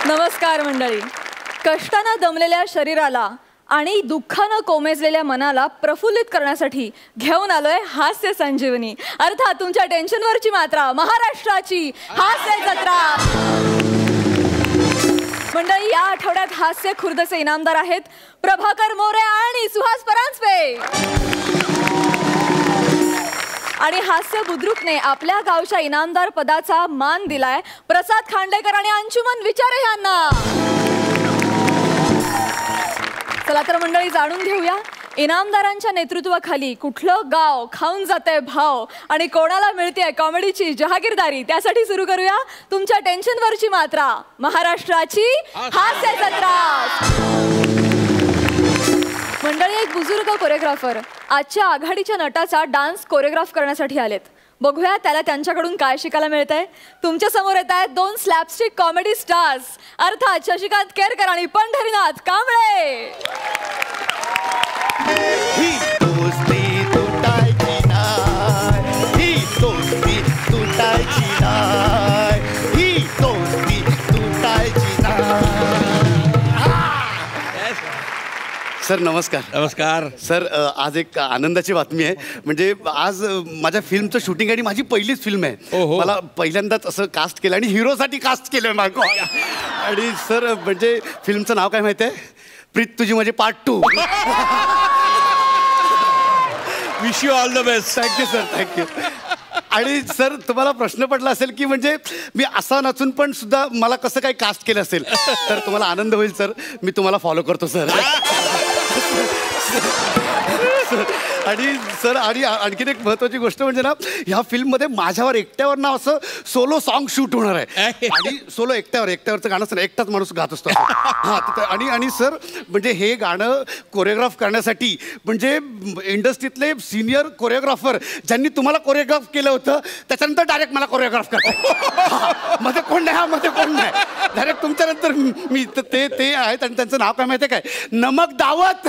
नमस्कार मंडळी. कष्टाने दमलेल्या शरीराला आणि दुःखानं कोमेजलेल्या मनाला प्रफुल्लित करण्यासाठी घेऊन आलोय हास्य संजीवनी, अर्थात तुमच्या टेन्शनवरची मात्रा, महाराष्ट्राची हास्य जत्रा. मंडळी, या आठवड्यात हास्य खुर्दचे इनामदार आहेत प्रभाकर मोरे आणि सुहास परांजपे. आणि हास्य बुद्रुकने आपल्या गावच्या इनामदार पदाचा मान दिलाय प्रसाद खांडेकर आणि अंशुमन विचारे यांना. चला तर मंडळी, जाणून घेऊया इनामदारांच्या नेतृत्वाखाली कुठलं गाव खाऊन जाते भाव आणि कोणाला मिळते कॉमेडीची जहागीरदारी. त्यासाठी सुरू करूया तुमच्या टेन्शनवरची मात्रा, महाराष्ट्राची हास्य जत्रा. मंडळी, एक बुजुर्ग कोरिओग्राफर आजच्या आघाडीच्या नटाचा डान्स कोरिओग्राफ करण्यासाठी आलेत. बघूया त्याला त्यांच्याकडून काय शिकायला मिळतंय. तुमच्या समोर येत आहेत दोन स्लॅपस्टिक कॉमेडी स्टार्स, अर्थात शशिकांत केरकर आणि पंढरीनाथ कांबळे. ही दोस्ती तुटायची नाय, ही दोस्ती तुटायची नाय, ही दोस्ती तुटायची नाय. सर नमस्कार. नमस्कार सर, आज एक आनंदाची बातमी आहे. म्हणजे आज माझ्या फिल्मचं शूटिंग आणि माझी पहिलीच फिल्म आहे. मला पहिल्यांदाच असं कास्ट केलं आणि हिरोसाठी कास्ट केलं मागो. आणि सर म्हणजे फिल्मचं नाव काय माहिती आहे? प्रीत तुझी म्हणजे part 2. Wish you all the best. Thank you sir, thank you. आणि सर तुम्हाला प्रश्न पडला असेल की म्हणजे मी असा नसून पण सुद्धा मला कसं काही कास्ट केलं असेल, तर तुम्हाला आनंद होईल सर. मी तुम्हाला फॉलो करतो सर. आणि सर आणि आणखीन एक महत्त्वाची गोष्ट म्हणजे ना, ह्या फिल्ममध्ये माझ्यावर एकट्यावर ना असं सोलो सॉन्ग शूट होणार आहे. आणि सोलो एकट्यावरचं गाणं सर एकटाच माणूस गात असतो. हां, आणि सर म्हणजे हे गाणं कोरिओग्राफ करण्यासाठी म्हणजे इंडस्ट्रीतले सिनियर कोरिओग्राफर ज्यांनी तुम्हाला कोरिओग्राफ केलं होतं त्याच्यानंतर डायरेक्ट मला कोरिओग्राफ करतात. मध्ये कोण नाही, डायरेक्ट तुमच्यानंतर मी ते आहेत. आणि त्यांचं नाव काय माहिती आहे काय? नमक दावत.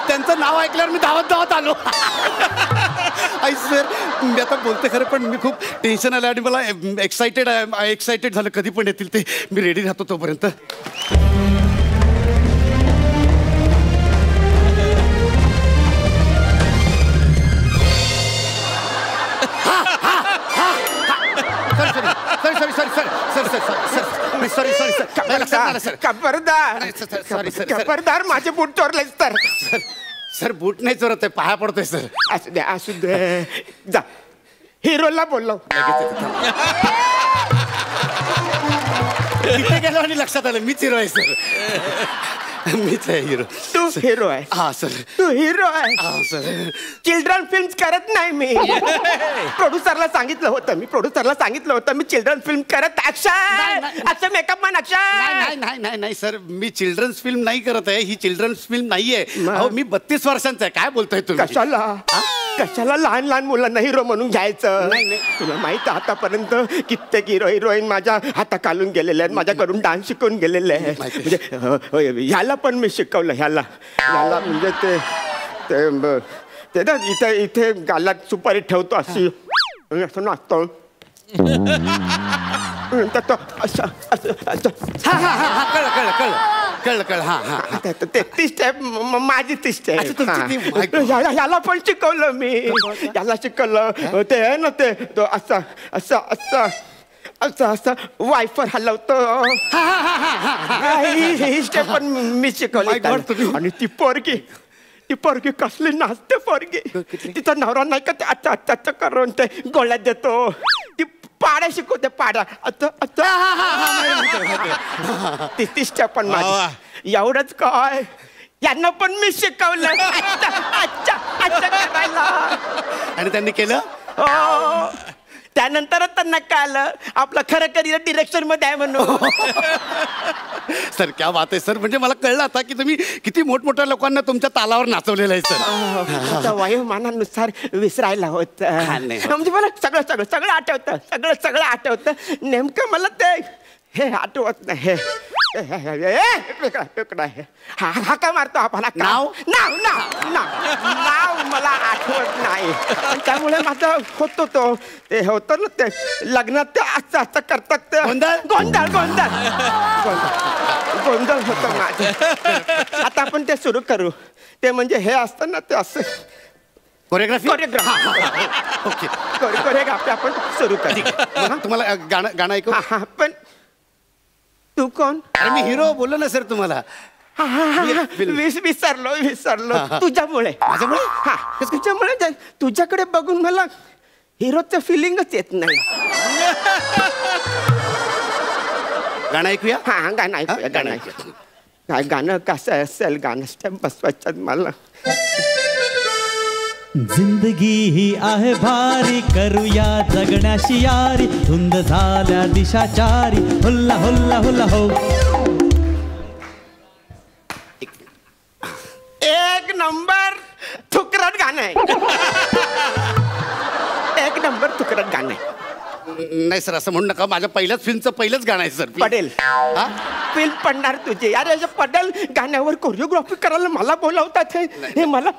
त्यांचं नाव ऐकल्यावर मी धावत आलो. आई सर, मी आता बोलते खरं पण मी खूप टेन्शन आलं आणि मला एक्सायटेड झालं. कधी पण येतील ते, मी रेडी राहतो तोपर्यंत. खबरदार माझे बूट चोरलेस तर. सर बूट नाही चोरत आहे, पाया पडतोय सर. असू दे जा. हिरोला बोललो. तिथे गेलो आणि लक्षात आलं मीच हिरो आहे सर. मीच आहे हिरो. तू हिरो आहे? हा सर. तू हिरो आहे? हा सर. चिल्ड्रन फिल्म करत नाही मी. प्रोड्युसरला सांगितलं होतं मी चिल्ड्रन फिल्म करत. Action makeup man action. नाही सर, मी चिल्ड्रन्स फिल्म नाही करत आहे. ही चिल्ड्रन्स फिल्म नाहीये. अहो मी 32 वर्षांचा आहे. काय बोलताय तुम्ही? कशाला लहान मुलांना हिरो म्हणून घ्यायचं? नाही. तुला माहित आहे आतापर्यंत कित्येक हिरोईन माझ्या हाताखालून गेलेले आहेत, माझ्याकडून डान्स शिकून गेलेले आहेत. म्हणजे ह्याला पण मी शिकवलं. ह्याला म्हणजे ते ना इथे गालात सुपारी ठेवतो अशी असं नाचतो. कळलं. ती स्टेप माझी ती स्टेप. ह्याला पण शिकवलं मी. याला शिकवलं ते आहे ना, ते असं वायफर हलवतो. ही स्टेप पण मी शिकवली. आणि ती पोरगी कसली नाचते पोरगी. तिचा नवरा नाही का ते अच्छा करून ते गोळ्यात देतो. ती पाड्या शिकवते, पाड्या. ती स्टेप पण माझी. एवढंच काय, यांना पण मी शिकवलं. अच्छा करायला. आणि त्यांनी केलं. त्यानंतरच त्यांना कळलं आपलं खरं करिअर डिरेक्शन मध्ये आहे म्हणून. सर क्या बात आहे सर. म्हणजे मला कळलं आता की तुम्ही किती मोठमोठ्या लोकांना तुमच्या तालावर नाचवलेलं आहे सर. वयोमानानुसार विसरायला होत. म्हणजे मला सगळं आठवतं. नेमकं मला ते हे आठवत नाही. इकडे हा काय मारतो आपण नाव? नाव नाव नाव नाव मला आठवत नाही त्यामुळे माझं होतो तो ते होतं ना ते लग्नात ते असं असं करतात ते गोंधळ? गोंधळ गोंधळ गोंधळ गोंधळ होतं माझं आता आपण ते सुरू करू ते म्हणजे हे असतं ना ते असं कोरिओग्राफी ओके कोरिओग्राफी आपण सुरू करू तुम्हाला गाणं ऐकू हा पण तू कोण अरे मी हिरो बोललो ना सर तुम्हाला विसरलो तुझ्यामुळे माझ्यामुळे? हा तुझ्यामुळे तुझ्याकडे बघून मला हिरोचं फिलिंगच येत नाही गाणं ऐकूया हा गाणं ऐकूया गाणं ऐकूया काय गाणं कसं असेल गाणं स्टेप बसवायचं मला जिंदगी ही आहे भारी करूया जगण्याशी यारी धुंद झाल्या दिशाचारी हुल्ला हुल्ला हुल्ला हो एक नंबर थुकरट गाणं आहे एक नंबर थुकरट गाणं आहे नाही सर असं म्हणू नका माझ्या पहिल्याच फिल्मचं पहिलंच गाणं आहे सर पडेल फिल्म पडणार तुझे यार पडेल गाण्यावर कोरिओग्राफी करायला मला बोलावतात हे मला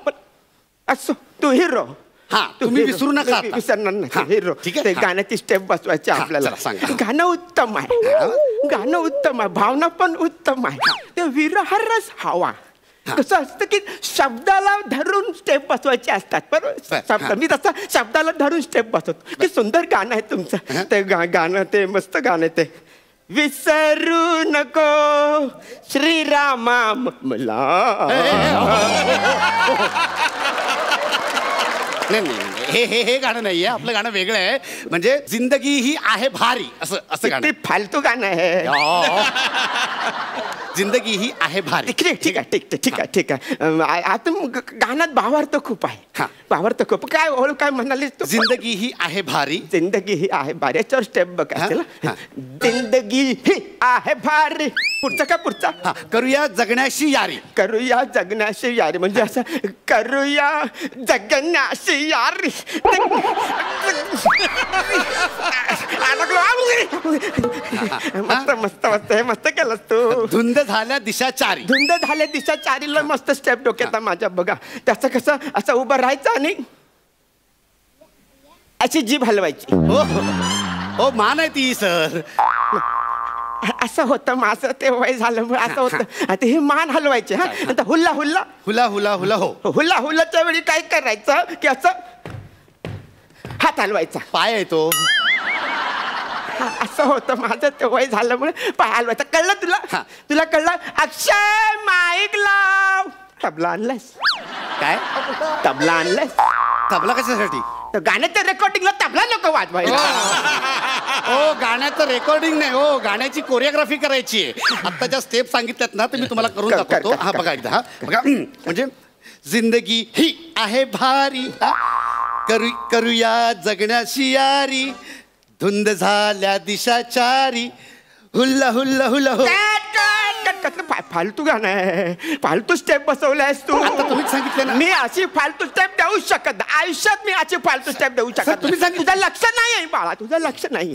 असो तू हिरो हा तुम्ही विसरू नका आता. विसरणार नाही हिरो ठीक आहे ते गाण्याची स्टेप बसवायची आपल्याला गाणं उत्तम आहे भावना पण उत्तम आहे ते विरहरस हवा कसं असतं की शब्दाला धरून स्टेप बसवायचे असतात बरोबर शब्द मी तसा शब्दाला धरून स्टेप बसवतो की सुंदर गाणं आहे तुमचं ते गाणं ते मस्त गाणं ते विसरू नको श्रीरामा मला नाही हे गाणं नाहीये आपलं गाणं वेगळं आहे म्हणजे जिंदगी ही आहे भारी असं गाणं फालतू गाणं आहे जिंदगी ही आहे भारी ठीक आहे आता गाण्यात भावार्थ खूप आहे भावार्थ खूप काय ओळ काय म्हणालीस तू जिंदगी ही आहे भारी जिंदगी ही आहे भारी याच्यावर स्टेप बघ जिंदगी ही आहे भारी पुढचा का पुढचा करूया जगण्याशी यारी करूया जगण्याशी यारी म्हणजे असं करूया जगण्याशी यारी मस्त मस्त मस्त हे मस्त केलंस तू धुंद झाल्या दिशाचारी धुंद झाल्या दिशाचारीला मस्त स्टेप डोक्यात माझ्या बघा त्याचं कसं असं उभं राहायचं आणि अशी जीभ हलवायची हो मान आहे ती सर असं होतं माझं ते वय झालं असं होतं आता हे मान हलवायचे हा आता हुल्ला हुल्ला हुला हुला हुला हो हुल्ला हुल्लाच्या वेळी काय करायचं की असं हात हलवायचा पाय आहे तो असं होतं माझं ते वय झाल्यामुळे पाय हलवायचा कळलं तुला तुला कळलं अक्षय माईक लाव तबला आणलास काय तबला आणलास तबला कशासाठी गाण्याच्या रेकॉर्डिंगला तबला नको वाजवायला हो गाण्याचं रेकॉर्डिंग नाही हो गाण्याची कोरिओग्राफी करायची आहे आत्ताच्या स्टेप सांगितल्यात ना ते मी तुम्हाला करून दाखवतो हा बघा एकदा हा बघा म्हणजे जिंदगी ही आहे भारी करूया जगण्याची यारी धुंद झाल्या दिशाचारी हुल्ला हुल्ला हुल्ला हो फालतू गाणं आहे फालतू स्टेप बसवलायस तू आता तुम्हीच सांगितलं ना मी अशी फालतू स्टेप देऊ शकत आयुष्यात मी अशी फालतू स्टेप देऊ शकत तुम्ही तुझं लक्ष नाही आहे बाळा तुझं लक्ष नाही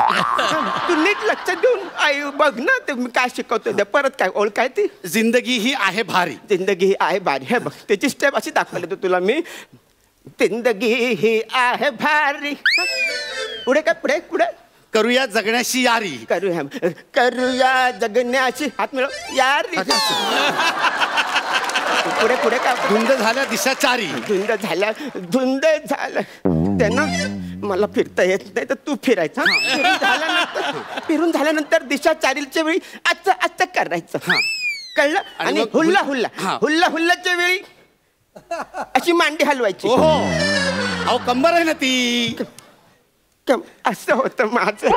तू नीट लक्ष देऊन बघ ना ते मी काय शिकवतो परत काय ओळख काय ती जिंदगी ही आहे भारी जिंदगी ही आहे भारी हे बघ त्याची स्टेप अशी दाखवली तू तुला मी जिंदगी ही आहे भारी पुढे काय पुढे पुढे करूया जगण्याची यारी करूया जगण्याची हात मिळव यारी पुढे पुढे काय धुंद झाल्या दिशाचारी धुंद झालं त्यांना मला फिरता येत नाही तर तू फिरायचा फिरून झाल्यानंतर दिशाचारीच्या वेळी आजचं करायचं कळलं आणि हुल्ला हुल्ला हुल्ला हुल्लाच्या वेळी अशी मांडी हलवायची अहो कंबर आहे ना ती असं होतं माझं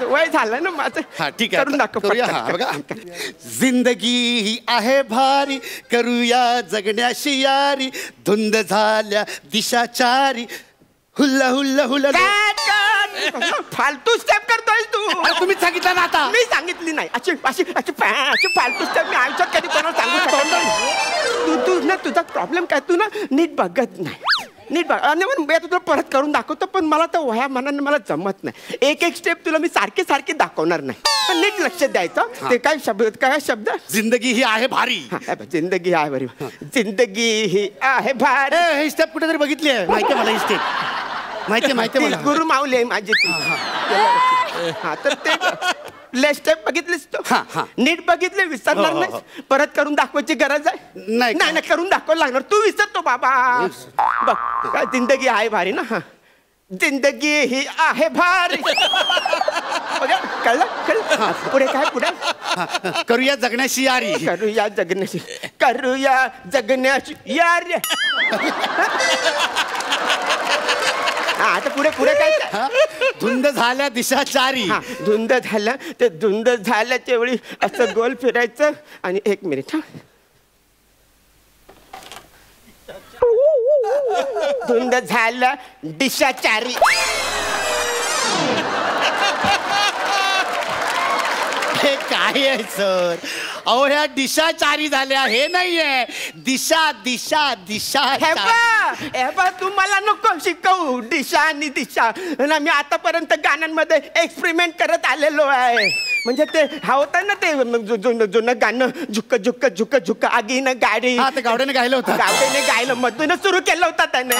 वय झालं ना माझं ठीक आहे करून दाखव बघा जिंदगी ही आहे भारी करूया जगण्याशी यारी धुंद झाल्या दिशाचारी हुल्ला हुल्ला हुल्ला फालतू स्टेप करतोय तू तुम्हीच सांगितलं ना आता मी सांगितली नाही अशी अशी अशी अशी फालतू स्टेप मी आयुष्यात कधी कोणाला सांगू शकत तू ना तुझा प्रॉब्लेम काय तू ना नीट बघत नाही नीट बघ. आणि मग मी आता तुला परत करून दाखवतो, पण मला तर वह्या मनाने मला जमत नाही. एक एक स्टेप तुला मी सारखे सारखे दाखवणार नाही, पण नीट लक्ष द्यायचं. ते काय शब्द? जिंदगी ही आहे भारी. जिंदगी आहे बरी. जिंदगी ही आहे भारी. ही स्टेप कुठेतरी बघितली आहे, माहिती मला ही स्टेप माहिती मला. गुरु माऊली आहे माझी ती. हा तर ते स्टेप बघितलीस तू? नीट बघितले, विसरणार नाही. परत करून दाखवायची गरज आहे? नाही करून दाखवायला लागणार. तू विसरतो बाबा. बघ काय जिंदगी आहे भारी ना. हा जिंदगी ही आहे भारी. कळलं? पुढे काय? पुढे करूया जगण्याची यारी. करूया जगण्याची यारी. आता पुढे काय? धुंद झाल्या दिशा चारी. धुंद झाल्या, ते धुंद झाल्याच्या वेळी असं गोल फिरायचं. आणि 1 मिनिट. धुंद झालं दिशा चारी. हे काय आहे सर? अहो ह्या दिशा चारी झाल्या, हे नाहीये. दिशा दिशा दिशा. हे बा तू मला नको शिकवू दिशा आणि दिशा ना. मी आतापर्यंत गाण्यांमध्ये एक्सपेरिमेंट करत आलेलो आहे. म्हणजे ते हा होता ना ते जुनं गाणं, झुक झुक झुक झुक आगीनं गाडी. ते गावड्याने गायलं होतं. गावड्याने गायलं, मधूनच सुरू केलं होतं त्याने.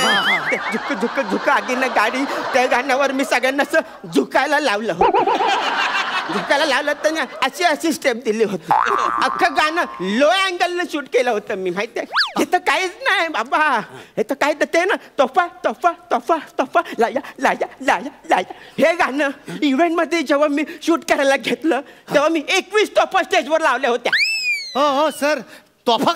ते झुक झुक झुक आगीनं गाडी, त्या गाण्यावर मी सगळ्यांना असं झुकायला लावलं त्याने. अशी स्टेप दिली होती. अख्खं गाणं लो अँगलने शूट केलं होतं मी, माहिती आहे. हे तर काहीच नाही बाबा. हे तर काय ते ना, तोफा तोफा तोफा तोफा लाया लाया लाया लाया. हे गाणं इव्हेंट मध्ये जेव्हा मी शूट करायला घेतलं तेव्हा मी 21 तोफा स्टेजवर लावल्या होत्या. हो सर, तोफा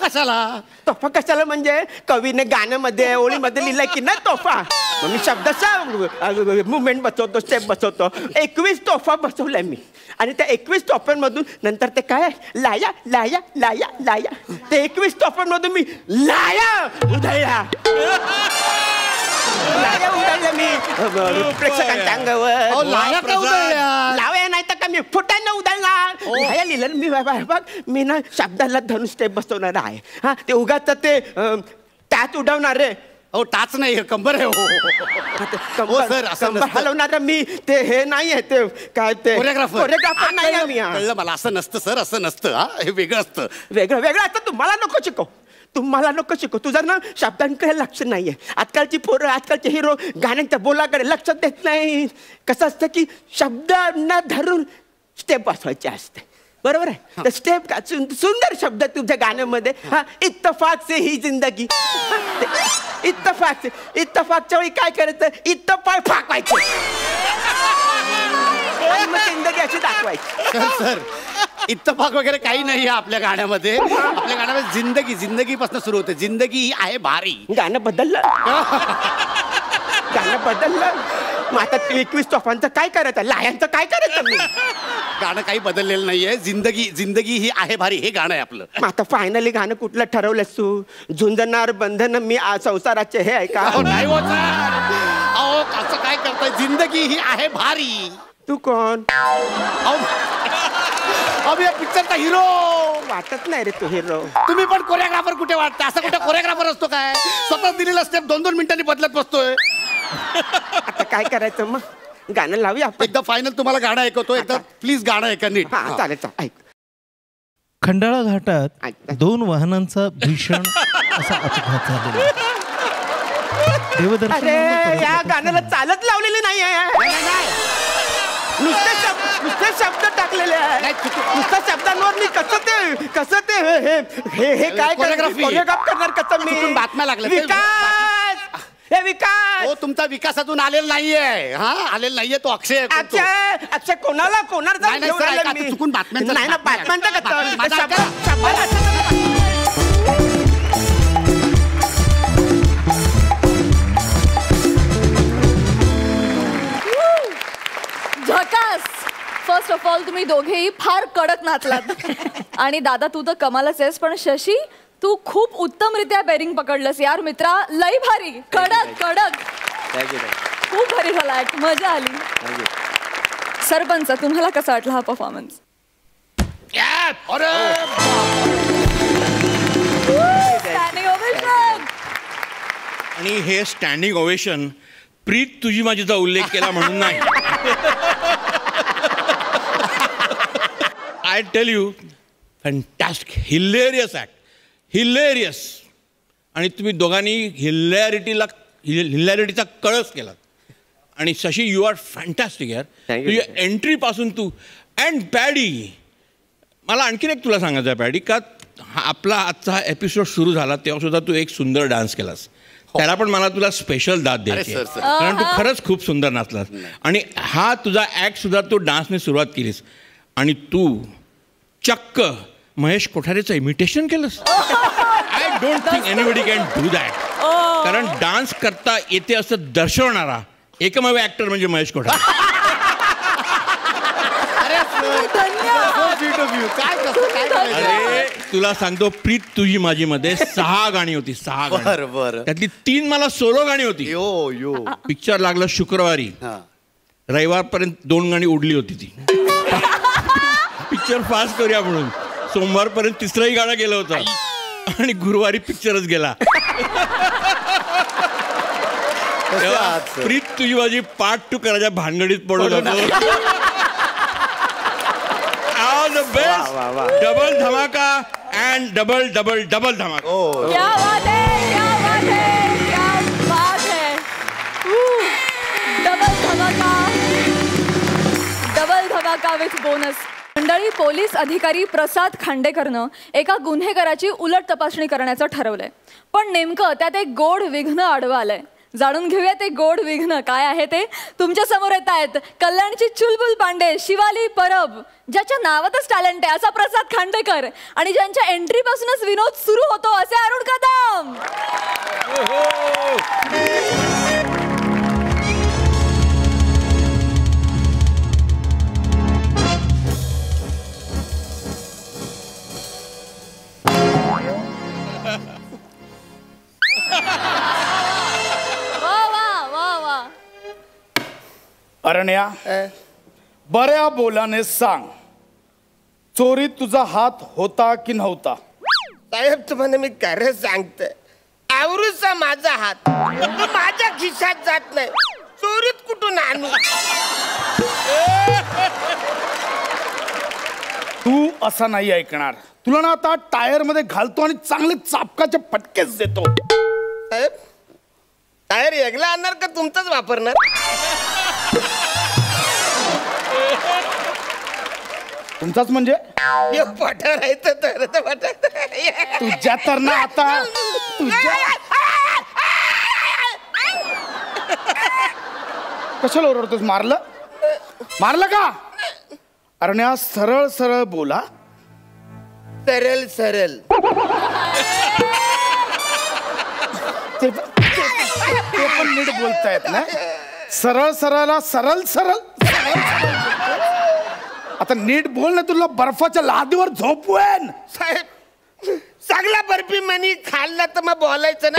कशाला म्हणजे कवीने गाण्यामध्ये ओळीमध्ये लिहिलंय की नाही तोफा. मग मी शब्दाचा मुवमेंट बसवतो, स्टेप बसवतो. 21 तोफा बसवलाय मी. आणि त्या 21 तोफ्यांमधून नंतर ते काय लाया लाया लाया लाया. ते 21 तोफ्यांमधून मी लाया उधळल्या मी प्रेक्षकांच्या अंगावर. लावया नाही तर का मी फुटांना उधळणार. लाया लिहिलं मी. बघ मी ना शब्दाला धरून स्टेप बसवणार आहे. हा ते उगाच ते त्यात उडवणार रे. हो टाच नाही, कंबर आहे. हो सर, कंबर हलवणार मी. ते हे नाहीये, ते काय ते कोरिओग्राफर नाही मी. कळलं मला. असं नसतं सर, असं नसतं. हे वेगळं असतं. वेगळं असतं. तुम्हाला नको शिकव. तुझं ना शब्दांकडे लक्ष नाहीये. आजकालची पोरं, आजकालचे हिरो गाण्यांच्या बोलाकडे लक्ष देत नाही. कसं असतं की शब्दांना धरून स्टेप बसवायचे असते. बरोबर आहे. तर स्टेप सुंदर शब्द तुझ्या गाण्यामध्ये. हा इत्तफाक से ही जिंदगी. इत्तफाकच्या वेळी काय करायचं? इत्तफाक फाकवायचं. जिंदगी अशी दाखवायची. सर इत्तफाक वगैरे काही नाही आपल्या गाण्यामध्ये. आपल्या गाण्यामध्ये जिंदगीपासून सुरू होते. जिंदगी ही आहे भारी. गाणं बदललं. मग आता 21 तोफांचं काय करायचं? लायांचं काय करायचं? मी गाणं काही बदललेलं नाहीये. जिंदगी ही आहे भारी हे गाणं आहे आपलं. मग आता फायनली गाणं कुठलं ठरवलंस तू? झुंजणार बंधन मी संसाराचे हे आहे का? नाही होत. अहो असं काय करताय? जिंदगी ही आहे भारी. तू कोण? अभि पिक्चरचा हिरो वाटत नाही रे तू हिरो. तुम्ही पण कोरिओग्राफर कुठे वाटतं? असं कुठे कोरिओग्राफर असतो काय? स्वतः दिलेला स्टेप 2-2 मिनिटांनी बदलत बसतोय. आता काय करायचं मग? गाणं लावूया. एकदा फायनल तुम्हाला गाणं ऐकवतो. एकदा प्लीज गाणं ऐका नीट. हा चालेल. ऐक. खंडाळा घाटात 2 वाहनांचा भीषण असा अपघात झालेला. अरे या गाण्याला चालत लावलेले नाही. नुसते शब्द टाकलेले आहे. नुसत्या शब्दांवर मी कसं ते हे काय कोरिओग्राफ करणार? कसं मी बातम्या लागल्या. विकास हो तुमचा विकासातून आलेला नाहीये. आलेला नाहीये तो अक्षय. अक्षय कोणाला चुकून बातम्यांचा नाही ना. बातम्यांचा झकास. फर्स्ट ऑफ ऑल तुम्ही दोघेही फार कडक नाचलात. आणि दादा तू तर कमालच आहेस. पण शशी तू खूप उत्तमरित्या बेरिंग पकडलंस यार मित्रा. लई भारी. कडक खूप भारी झाला. मजा आली. सरपंच तुम्हाला कसा वाटला हा परफॉर्मन्स? आणि हे स्टँडिंग ओवेशन प्रीत तुझी माझीचा उल्लेख केला म्हणून नाही. I tell you, fantastic, hilarious act, hilarious. आणि तुम्ही दोघांनी हिलॅरिटीचा कळस केला. आणि शशी, यू आर फॅन्टॅस्टिक यार. तुझ्या एंट्रीपासून तू अँड पॅडी. मला आणखीन एक तुला सांगायचं आहे पॅडी, का आपला आजचा हा एपिसोड सुरू झाला तेव्हा सुद्धा तू एक सुंदर डान्स केलास. त्याला पण मला तुला स्पेशल दाद द्यायची, कारण तू खरंच खूप सुंदर नाचलास. आणि हा तुझा ॲक्ट सुद्धा तू डान्सने सुरुवात केलीस. आणि तू चक्क महेश कोठारेचं इमिटेशन केलंस. I don't think anybody can do that. कारण डान्स करता येते असं दर्शवणारा एकमेव ॲक्टर म्हणजे महेश कोठारे. अरे तुला सांगतो, प्रीत तुझी माझी मध्ये 6 गाणी होती, 6 गाणी. त्यातली 3 मला सोलो गाणी होती. पिक्चर लागलं शुक्रवारी, रविवारपर्यंत 2 गाणी उडली होती ती. पिक्चर फास्ट करूया म्हणून सोमवारपर्यंत 3रंही गाणं गेलं होतं आणि गुरुवारी पिक्चरच गेला. प्रीत तुझी माझी पार्ट 2 करायच्या भानगडीत पडून होतो. बेस्ट, डबल धमाका अँड डबल डबल डबल धमाका. क्या बात है, क्या बात है, क्या बात है. डबल धमाका विथ बोनस. मंडळी, पोलीस अधिकारी प्रसाद खांडेकरनं एका गुन्हेगाराची उलट तपासणी करण्याचं ठरवलंय. पण नेमकं त्यात एक गोड विघ्न आडवं आलंय. जाणून घेऊया ते गोड विघ्न काय आहे ते. तुमच्या समोर येत आहेत कल्याणची चुलबुल पांडे, शिवाली परब, ज्याच्या नावातच टॅलेंट आहे असा प्रसाद खांडेकर, आणि ज्यांच्या एंट्री पासूनच विनोद सुरू होतो असे अरुण कदम. अरण्या, बऱ्या बोलाने सांग, चोरीत तुझा हात होता की नव्हता? साहेब, तुम्हाला मी खरं सांगतोय, आवरूचा माझा हात तो माझ्या खिशात जात नाही. चोरीत कुठून आणू? तू असा नाही ऐकणार. तुला ना आता टायर मध्ये घालतो आणि चांगले चापकाचे फटकेच देतो. साहेब, टायर वेगळा आणणार का तुमचाच वापरणार? तुमचाच म्हणजे पठार आहे तर तुझ्या तर ना आता तुझ्या कशाला ओरडतोस? मारलं का? अरण्या, सरळ सरळ बोला. सरळ सरळ. ते पण नीट बोलतायत ना. सरळ सरळला सरळ सरळ. आता नीट बोल ना, तुला बर्फाच्या लादीवर झोपवेन. साहेब, चांगला बर्फी मनी खाल्ला तर मग बोलायचं ना.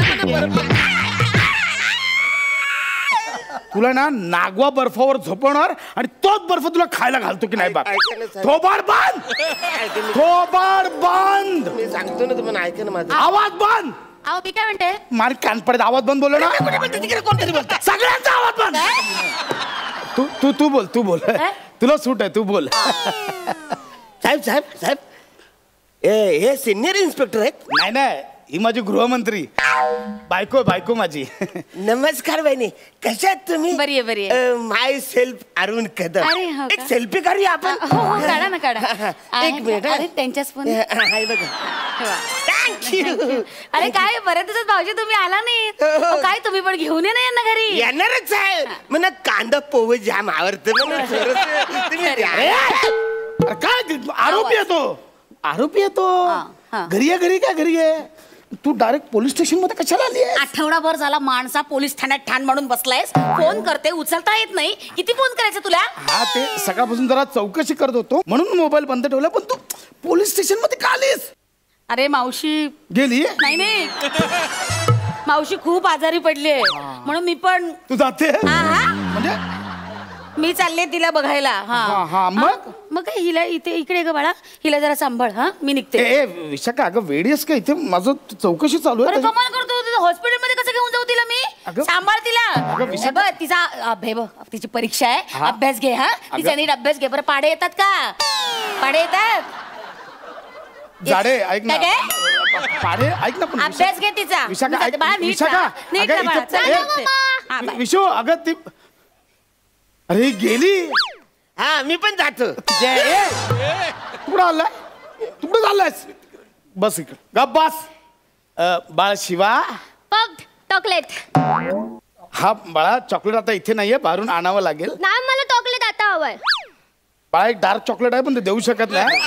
तुला ना नागवा बर्फावर झोपवणार आणि तोच बर्फ तुला खायला घालतो की नाही बघ. थोबाड बांध, थोबाड बांध. मी सांगतो ना तुम्हाला, ऐका ना माझा आवाज बांध. अहो, मी काय म्हणते, मार कान पडत आवाज बंद बोललो ना. सगळ्यांचा आवाज बंद. तू बोल, तू बोल. तुला सूट आहे, तू बोल. साहेब साहेब साहेब, हे सिनियर इन्स्पेक्टर आहेत? नाही, ही माझी गृहमंत्री बायको माझी. नमस्कार बहिणी, कशा आहात तुम्ही? बरी आहे. माय सेल्फ अरुण कदम. अरे हो का? एक सेल्फी काढूया आपण. हो, काढा ना, काढा. एक मिनिट. अरे, त्यांच्याच फोन. बघा. थँक्यू. अरे काय, बऱ्याच दिवसात भाऊजी तुम्ही आला नाही. काय, तुम्ही पण घेऊन ये ना यांना घरी. येणारच आहे. मला कांदा पोहे जाम आवडतं. काय आरोपी येतो घरी आहे घरी आहे. तू डायरेक्ट पोलीस स्टेशन मध्ये कशाला आली? आठवडाभर झाला माणसा पोलीस ठाण्यात ठाण म्हणून बसलायस. फोन करते, उचलता येत नाही. किती फोन करायचं तुला? हा, ते सकाळपासून जरा चौकशी करत होतो म्हणून मोबाईल बंद ठेवला. पण तू पोलीस स्टेशन मध्ये का आलीस? अरे मावशी गेली? नाही, मावशी खूप आजारी पडली म्हणून मी पण. तू जाते म्हणजे? मी चालले तिला बघायला. हा, मग काय, हिला इकडे ग बाळा, हिला जरा सांभाळ. मी निघते. विशाखा, अगं वेळीस का? इथे माझं चौकशी चालू आहे. कमाल करतो, हॉस्पिटल मध्ये कसं घेऊन जाऊ तिला मी? अगं- सांभाळ तिला. अगं, हे बघ, तिची परीक्षा आहे. अभ्यास घे. हा, तिचा नीट अभ्यास घे. बरं, पाढे येतात का? पाढे येतात? जाडे ऐक ना. काय? पाढे ऐक ना पण अभ्यास घे तिचा. विशाखा ऐक बाळा, नीट विशाखा राहा. नीट अगं, राहा बाळा. इथं- चल, ए, हा, बाय. विशू अगं ती अरे गेली हा मी पण जातो. कुठं आलाय तू कुठं चाललायस बस इकडे गप बस बाळा शिवा पप चॉकलेट. हा बाळा चॉकलेट आता इथे नाहीये बाहेरून आणावं लागेल नाही मला चॉकलेट आता हवंय. बाळा एक डार्क चॉकलेट आहे पण ते देऊ शकत नाही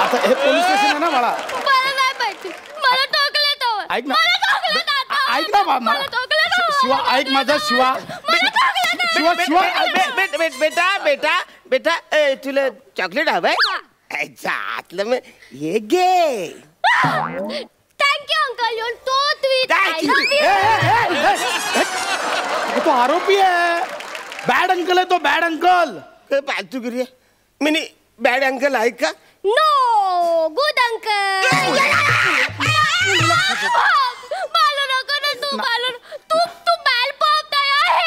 आता हे पोलीस स्टेशन आहे ना बाळा मला नाही पाहिजे. मला चॉकलेट हवंय. ऐक ना मला चॉकलेट आता हवंय. ऐक ना बाबा मला चॉकलेट हवंय. शिवा ऐक माझा शिवा शिवा शिवा बेटा तुला चॉकलेट हवंय? आतलं मग हे घे. Thank you uncle. यू तो स्वीट. तो आरोपी आहे बॅड अंकल आहे तो बॅड अंकल फालतू गिरी मी बॅड अंकल आहे का? No good uncle. मालू नको ना तू. मालू तू बॅल पोहता आहे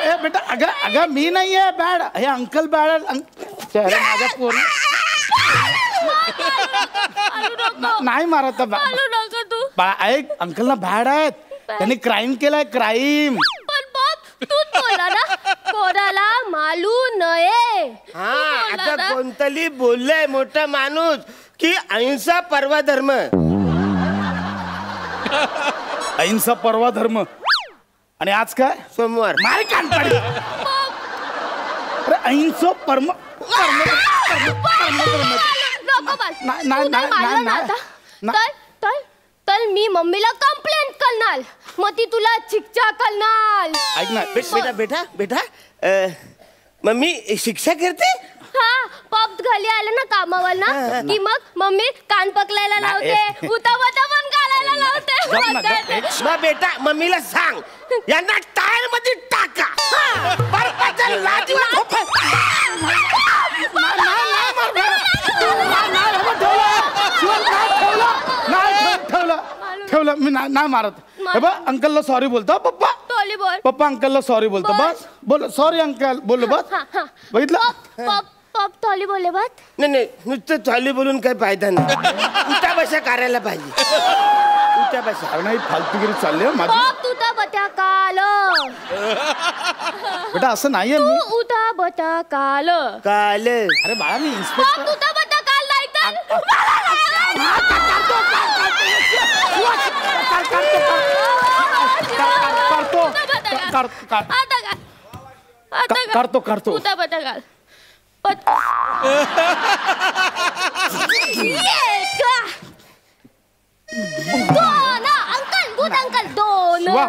ए बेटा अगं मी नाहीये बॅड हे अंकल बॅड माझ्या पोरी नाही मारत मालू नको तू. बाळा ऐक अंकलला बॅड आहेत त्यांनी क्राईम केलाय क्राईम पण पप तूच बोला ना कोणाला मालू नये. हा आता कोणतरी बोललंय मोठा माणूस की अहिंसा परवा धर्म. अहिंसा परवा धर्म आणि आज काय सोमवार. मार कानपाडी अरे अहिंसा परम नको बाल. नाही, तू नाही, जर मारलं ना नाही, आता, नाही. तर मी मम्मीला कंप्लेंट करणार. मग ती तुला शिक्षा करणार. ऐक ना बेटा मम्मी शिक्षा करते? हा पप घरी आलं ना कामावर ना की मग मम्मी कान पकलायला लावते. उतावता पण घालायला लावते. मग बेटा मम्मीला सांग यांना टायर मध्ये टाका. बर्फाच्या लादीवर झोपा. ठेवलं मी नाही मारत हे बघ अंकलला सॉरी बोलतो पप्पा टोली बोल. पप्पा अंकलला सॉरी बोलतो बस बोल सॉरी अंकल बोल बस बघितलं पप पप टोली बोलले बात. नाही नुसतं चालू बोलून काही फायदा नाही. उठा बशा करायला पाहिजे. उठा बशा. अरे नाही फालतूगिरी चालली आहे माझी पप तुझा बत्या काल. बेटा असं नाहीये तू मी उठा बत्या काल. काल अरे बाळा मी पप इन्स्पेक्टर तुझा बत्या काल नाही तर करतो उठा बत्या काल. अंकल गुड अंकल दोन. वा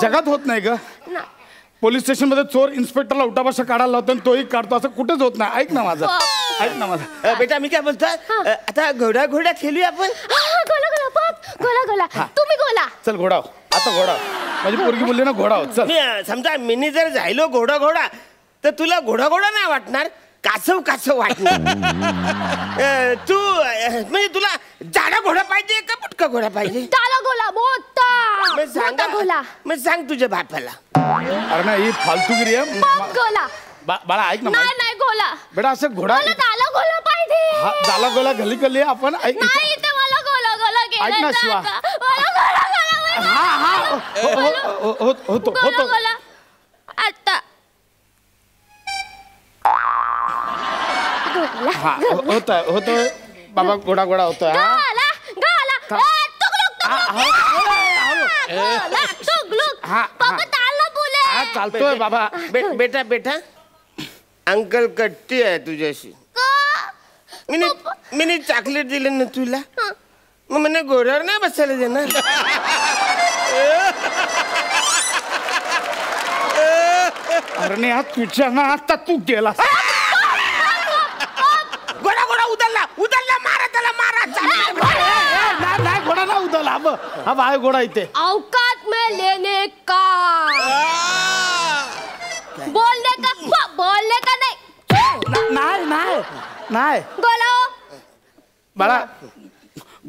जगात होत नाही ग पोलीस स्टेशन मध्ये चोर इन्स्पेक्टरला उठाभाषा काढायला लावतो आणि तोही काढतो असं कुठेच होत नाही ऐक ना माझं ऐक ना माझं बेटा मी काय बोलतो आता घोडा खेळूया आपण. गोला गोला पप गोला गोला तुम्ही गोला. चल घोडाव आता घोडाव माझी पोरगी बोलली ना घोडाव चल मी समजा मिनी जर झालो घोडा तर तुला घोडा नाही वाटणार कासव वाटणार. तू म्हणजे तुला जाडा घोडा पाहिजे का पुटका घोडा पाहिजे? डाला गोला मोठा मोठा गोला. मग सांग तुझ्या बापाला. अरे ना ही फालतूगिरी आहे पप गोला. बाळा ऐक ना नाही गोला. बेटा असं घोडा मला डाला गोला पाहिजे. हा डाला गोला गली आपण ऐक नाही ते मला गोला गोला ऐक ना, शिवा. मला गोला गोला होतो गोला गोला आता हा होतोय बाबा घोडा होतोय गाला गाला तुगलुक हा, पापा ताला बोले. चालतोय बाबा बेटा अंकल कट्टी आहे तुझ्याशी. मी चॉकलेट दिलं ना तुला मग मला घोड्यावर नाही बसायला देणार. अरे तुझ्या ना आता तू गेला घोडा उदलला मारा त्याला मारा. नाही घोडा ना उदल हा बाय घोडा इथे औकात में लेने का बोलने का नाही. नाही गोला बाळा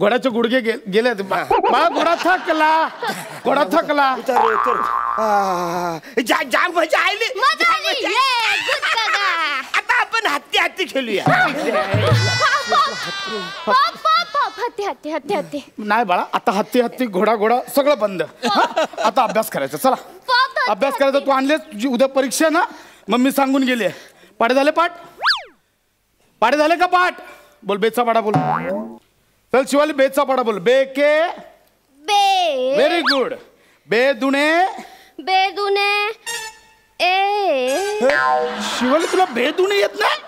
घोड्याचे गुडघे गेले बाळा. घोडा थकला. जाम मजा आली. मजा आली. ये, good काका. आता आपण हत्ती खेळूया. पॉप. हत्ती. नाही बाळा, आता हत्ती घोडा सगळं बंद. आता अभ्यास करायचा. चला पॉप. अभ्यास करायचा. तू आणले तुझी उद्या परीक्षा आहे ना, मम्मी सांगून गेली. पाढे झाले का पाठ? बोल बेचा पाडा बोल. चल शिवाली बेचा पाडा बोल. बे के बे. Very good. बे दुणे ए. शिवाली तुला बेदुणे येत नाही?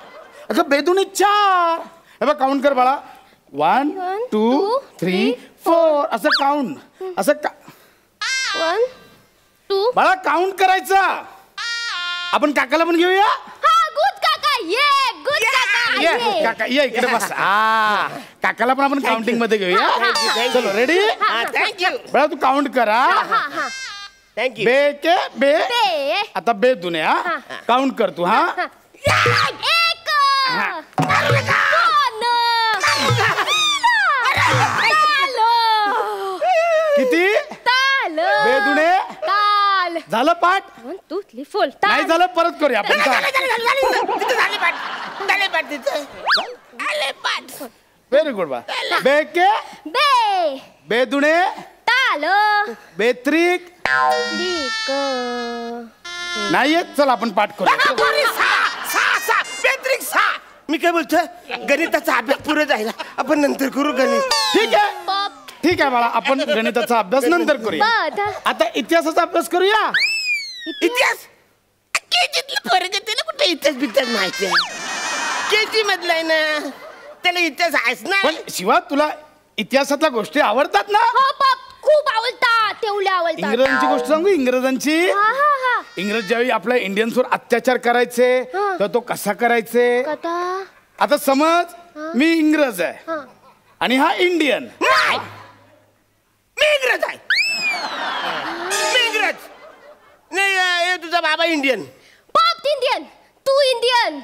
अगं बेदुणे 4. हे बघ काउंट कर बाळा. 1 2 3 4 असं काउंट. 1 2. बाळा काउंट करायचा. आपण काकाला पण घेऊया. गुड काका. ये, गुड काका. ये काका ये इकडे बस. काकाला पण आपण काउंटिंग मध्ये घेऊया. चलो रेडी. थँक्यू. बाळा तू काउंट करा. थँक्यू. बे के बे. बे. आता बे दुने. काउंट कर तू. हा 1 किती? बे दुने. ताल. झालं पाठ? 1 2 3 4. नाही झालं परत करूया आपण. व्हेरी गुड बा. बे के बे दुने. ताल. बेत्रिक नाही येत. चल आपण पाठ करू. मी काय बोलतोय, गणिताचा अभ्यास पुढे जायला आपण नंतर करू गणित. ठीक आहे बाळा, आपण गणिताचा अभ्यास नंतर करूया. आता इतिहासाचा अभ्यास करूया. इतिहास केजीतलं फरक आहे त्याला कुठे इतिहास माहिती आहे. केजी मधला आहे ना, त्याला इतिहास आहेच ना. पण शिवा तुला इतिहासातल्या गोष्टी आवडतात ना? खूप आवडतात. तेवढ्या आवडतात. इंग्रजांची गोष्ट सांगू. इंग्रज ज्यावेळी आपल्या इंडियन्सवर अत्याचार करायचे तर तो कसा करायचे. आता समज मी इंग्रज आहे आणि हा इंडियन. मी इंग्रज आहे. नाही तुझा बाबा इंडियन. इंडियन. तू इंडियन.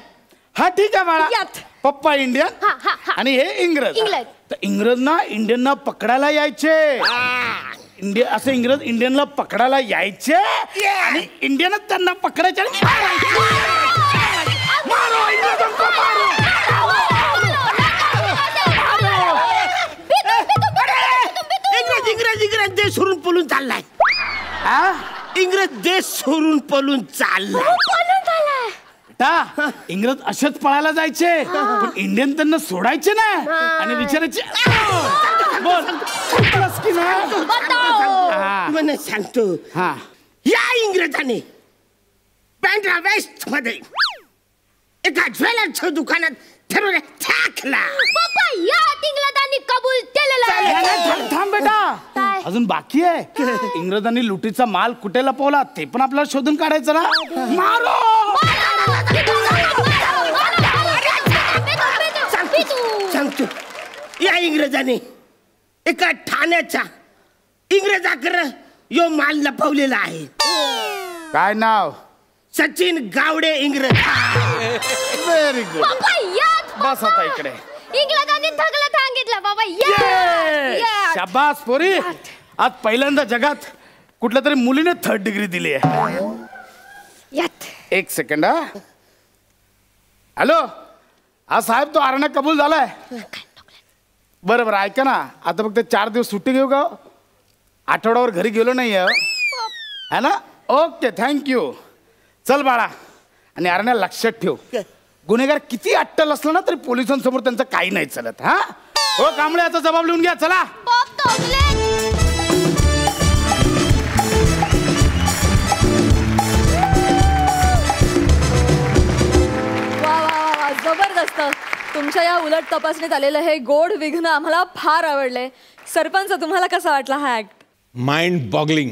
हा ठीक आहे बाळा. पप्पा इंडियन आणि हे इंग्रज. तर इंग्रजना इंडियनना पकडायला यायचे. असं इंग्रज इंडियनला पकडायला यायचे आणि इंडियनच त्यांना पकडायचे. इंग्रज देश सोडून पळून चाललाय. इंग्रज देश सोडून पळून चाललाय. इंग्रज असेच पळायला जायचे पण इंडियन त्यांना सोडायचे ना आणि विचारायचे. मला सांगतो या इंग्रजाने बँड्रा वेस्ट मध्ये एका ज्वेलरच्या दुकानात ठरवलं टाकला. इंग्रजांनी कबूल केलेलं. थांब बेटा, अजून बाकी आहे. इंग्रजांनी लुटीचा माल कुठे लपवला ते पण आपल्याला शोधून काढायचं ना. मारो. सांगतो या इंग्रजाने एका ठाण्याच्या इंग्रजाकडे यो माल लपवलेला आहे. काय नाव? सचिन गावडे इंग्रज. Very good. बस आता इकडे. इंग्रजांनी थकलं सांगितलं बाबा. शाबास पोरी. आज पहिल्यांदा जगात कुठल्या तरी मुलीने 3rd डिग्री दिली आहे. एक सेकंड. हॅलो. हा साहेब तो आरणा कबूल झालाय. बरं ऐका ना, आता फक्त 4 दिवस सुट्टी घेऊ का? आठवड्यावर घरी गेलो नाही है ना. Okay thank you. चल बाळा. आणि आरण्या लक्षात ठेव, गुन्हेगार किती अट्टल असला ना तरी पोलिसांसमोर त्यांचं काही नाही चालत. हा हो कांबळे, याचा जबाब लिहून घ्या. चला. जबरदस्त. तुमच्या या उलट तपासणीत आलेलं हे गोड विघ्न आम्हाला फार आवडले. सरपंच, तुम्हाला कसा वाटला हा ऍक्ट? Mind boggling.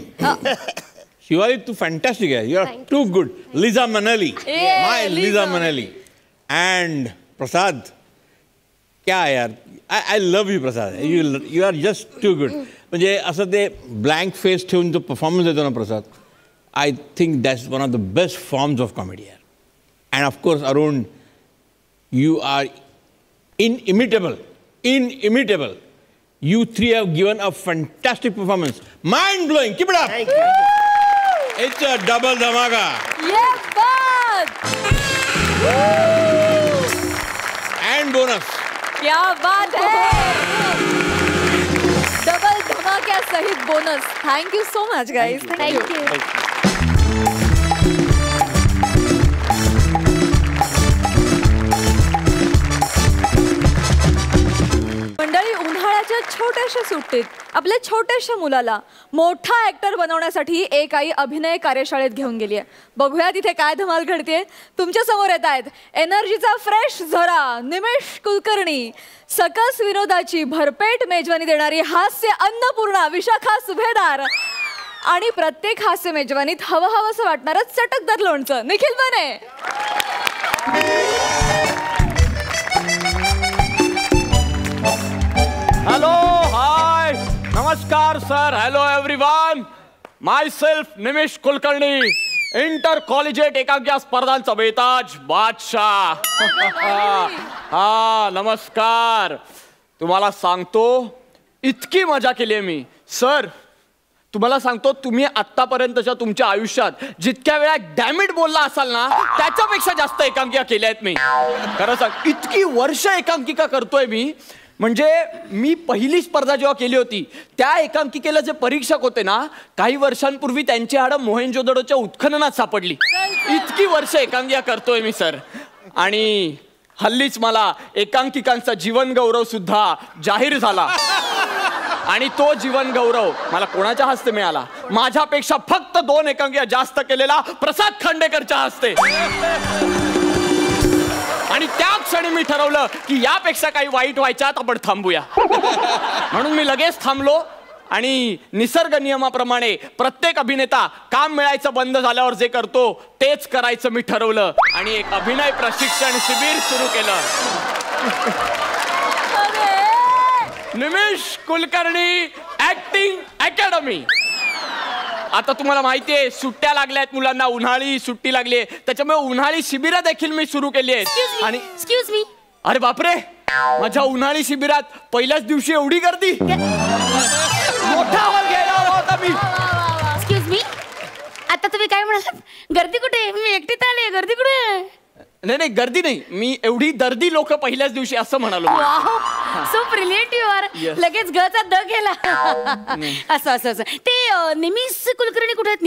शिवाली तू फॅन्टॅस्टिक आहे. You are too good. Liza Manali. My Liza Manali. And Prasad, क्या यार, I love you Prasad. You are just too good. म्हणजे असं ते ब्लँक फेस ठेवून जो परफॉर्मन्स देतो ना Prasad, I think that's one of the best forms of comedy यार. And of course Arun, you are inimitable. You three have given a fantastic performance. Mind blowing. Keep it up. Thank you. It's a double dhamaka. Yes, but And bonus. क्या बात है. Double धमाक्या सहित bonus. Thank you so much guys. Thank you. मंडळी, उन्हाळ्याच्या छोट्याशा सुट्टीत आपल्या छोट्याशा मुलाला मोठा ऍक्टर बनवण्यासाठी एक आई अभिनय कार्यशाळेत घेऊन गेली आहे. बघूया तिथे काय धमाल घडते. तुमच्या समोर येत आहेत एनर्जीचा फ्रेश झरा निमेश कुलकर्णी, सकस विनोदाची भरपेट मेजवानी देणारी हास्य अन्नपूर्णा विशाखा सुभेदार आणि प्रत्येक हास्य मेजवानीत हवं हवंसं वाटणारं चटकदार लोणचं निखिल बने. हॅलो, हाय, नमस्कार sir. Hello everyone. Myself Nimesh Kulkarni, intercollegiate एकांकिका स्पर्धांचा बेताज बादशाह. हा, नमस्कार. तुम्हाला सांगतो इतकी मजा केली आहे मी सर. तुम्हाला सांगतो, तुम्ही आतापर्यंतच्या तुमच्या आयुष्यात जितक्या वेळा डॅमिट बोलला असाल ना, त्याच्यापेक्षा जास्त एकांकिका केल्या आहेत मी. खरं सांग, इतकी वर्ष एकांकिका करतोय मी. म्हणजे मी पहिली स्पर्धा जेव्हा केली होती त्या एकांकिकेला जे परीक्षक होते ना, काही वर्षांपूर्वी त्यांची हाडं मोहेंजोदडोच्या उत्खननात सापडली. इतकी वर्ष एकांकिका करतोय मी सर. आणि हल्लीच मला एकांकिकांचा जीवन गौरव सुद्धा जाहीर झाला. आणि तो जीवन गौरव मला कोणाच्या हस्ते मिळाला? माझ्यापेक्षा फक्त 2 एकांकिका जास्त केलेला प्रसाद खांडेकरच्या हस्ते. आणि त्या क्षणी मी ठरवलं की यापेक्षा काही वाईट व्हायच्यात, आपण थांबूया. म्हणून मी लगेच थांबलो आणि निसर्ग नियमाप्रमाणे प्रत्येक अभिनेता काम मिळायचं बंद झाल्यावर जे करतो तेच करायचं मी ठरवलं आणि एक अभिनय प्रशिक्षण शिबिर सुरू केलं. निमेश कुलकर्णी ऍक्टिंग अकॅडमी. आता तुम्हाला माहितीये सुट्ट्या लागल्यात मुलांना, उन्हाळी सुट्टी लागली, त्याच्यामुळे उन्हाळी शिबिरं देखील मी सुरू केली आहेत. आणि एक्सक्यूज मी. अरे बापरे, माझ्या उन्हाळी शिबिरात पहिल्याच दिवशी एवढी गर्दी. मोठा हॉल घ्यायला हवा होता मी. Excuse me. आता तुम्ही काय म्हणालात? गर्दी कुठे? मी एकटीच आले. गर्दी कुठे? नाही नाही, गर्दी नाही, मी एवढी दर्दी लोक पहिल्याच दिवशी असं म्हणालो. So brilliant you are. लगेच गचा द केला. असं असं असं. ते निमिष कुलकर्णी कुठे आहेत?